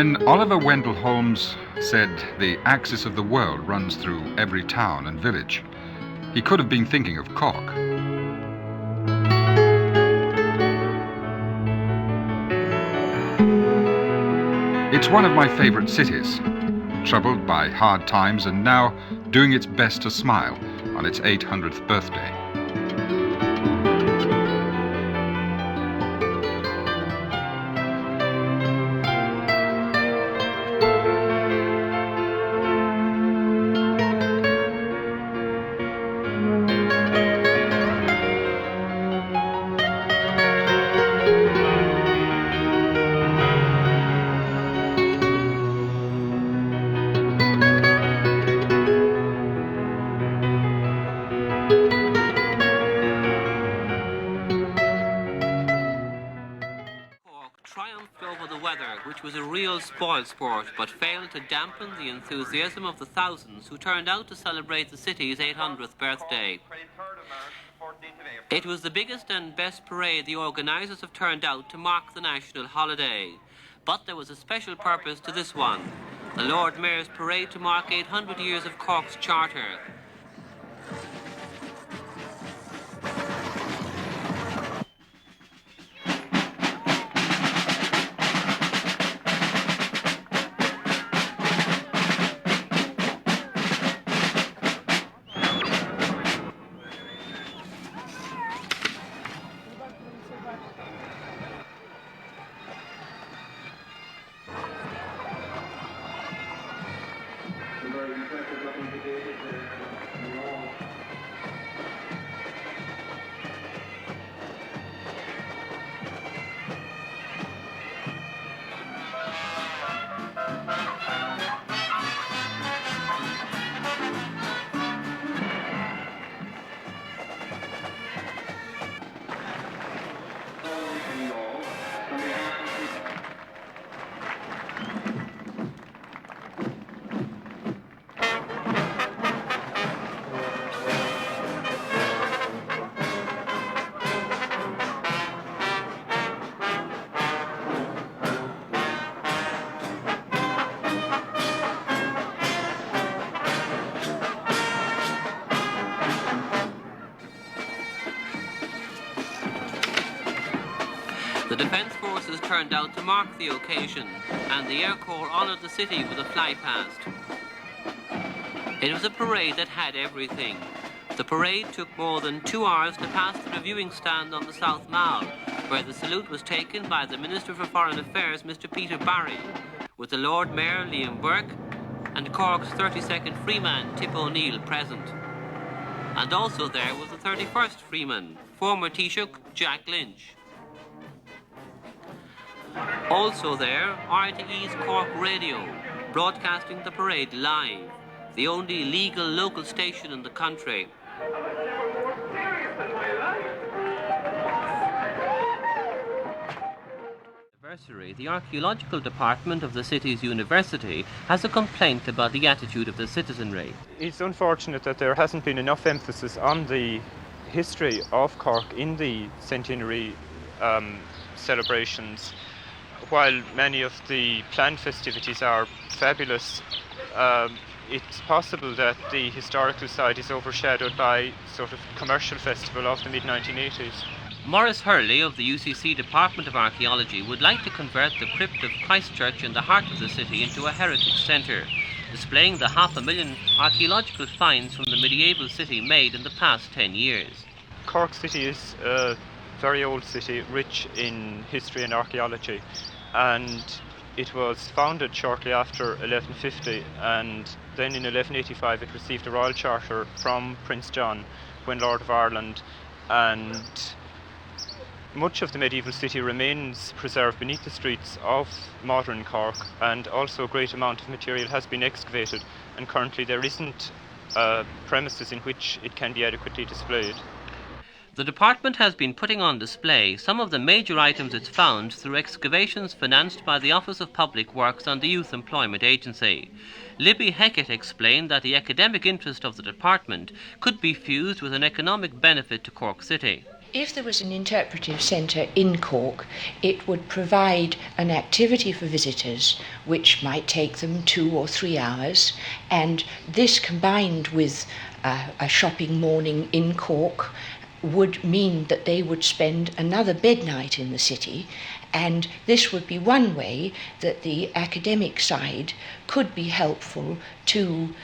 When Oliver Wendell Holmes said the axis of the world runs through every town and village, he could have been thinking of Cork. It's one of my favorite cities, troubled by hard times and now doing its best to smile on its 800th birthday. Triumphed over the weather, which was a real spoilsport, but failed to dampen the enthusiasm of the thousands who turned out to celebrate the city's 800th birthday. It was the biggest and best parade the organisers have turned out to mark the national holiday. But there was a special purpose to this one, the Lord Mayor's parade to mark 800 years of Cork's charter. The Defence Forces turned out to mark the occasion, and the Air Corps honoured the city with a flypast. It was a parade that had everything. The parade took more than 2 hours to pass the reviewing stand on the South Mall, where the salute was taken by the Minister for Foreign Affairs, Mr. Peter Barry, with the Lord Mayor, Liam Burke, and Cork's 32nd Freeman, Tip O'Neill, present. And also there was the 31st Freeman, former Taoiseach, Jack Lynch. Also there, RTE's Cork Radio, broadcasting the parade live, the only legal local station in the country. The Archaeological Department of the city's university has a complaint about the attitude of the citizenry. It's unfortunate that there hasn't been enough emphasis on the history of Cork in the centenary celebrations. While many of the planned festivities are fabulous, it's possible that the historical side is overshadowed by sort of commercial festival of the mid-1980s. Maurice Hurley of the UCC Department of Archaeology would like to convert the crypt of Christchurch in the heart of the city into a heritage centre, displaying the 500,000 archaeological finds from the medieval city made in the past 10 years. Cork City is a very old city, rich in history and archaeology, and it was founded shortly after 1150, and then in 1185 it received a royal charter from Prince John when Lord of Ireland, and much of the medieval city remains preserved beneath the streets of modern Cork, and also a great amount of material has been excavated, and currently there isn't premises in which it can be adequately displayed. The department has been putting on display some of the major items it's found through excavations financed by the Office of Public Works and the Youth Employment Agency. Libby Heckett explained that the academic interest of the department could be fused with an economic benefit to Cork City. If there was an interpretive centre in Cork, it would provide an activity for visitors which might take them 2 or 3 hours, and this combined with a shopping morning in Cork would mean that they would spend another bed night in the city, and this would be one way that the academic side could be helpful to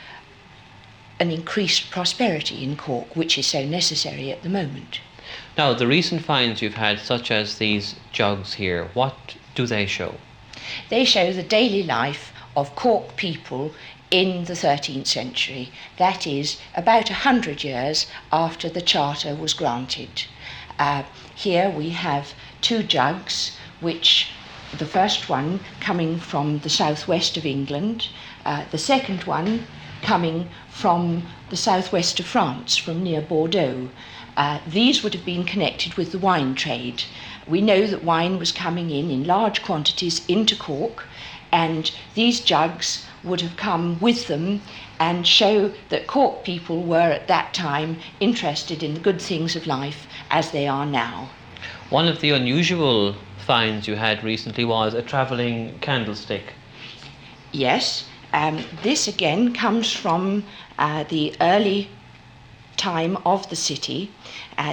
an increased prosperity in Cork, which is so necessary at the moment. Now, the recent finds you've had, such as these jugs here, what do they show? They show the daily life of Cork people in the 13th century, that is, about 100 years after the Charter was granted. Here we have 2 jugs, which the first one coming from the southwest of England, the second one coming from the southwest of France, from near Bordeaux. These would have been connected with the wine trade. We know that wine was coming in large quantities into Cork, and these jugs would have come with them and show that Cork people were at that time interested in the good things of life as they are now. One of the unusual finds you had recently was a travelling candlestick. Yes, this again comes from the early time of the city.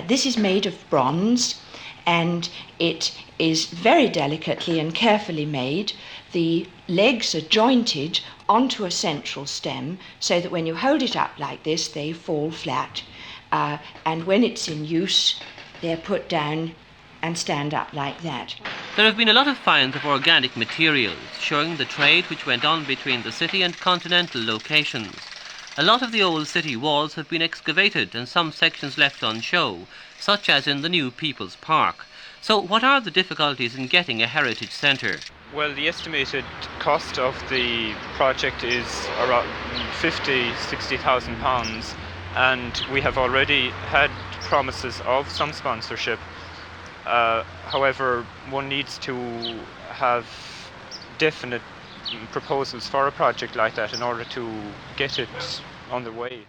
This is made of bronze, and it is very delicately and carefully made. The legs are jointed onto a central stem so that when you hold it up like this, they fall flat. And when it's in use, they're put down and stand up like that. There have been a lot of finds of organic materials, showing the trade which went on between the city and continental locations. A lot of the old city walls have been excavated and some sections left on show, such as in the new People's Park. So what are the difficulties in getting a heritage centre? Well, the estimated cost of the project is around £50,000-60,000, and we have already had promises of some sponsorship. However, one needs to have definite proposals for a project like that in order to get it on the way.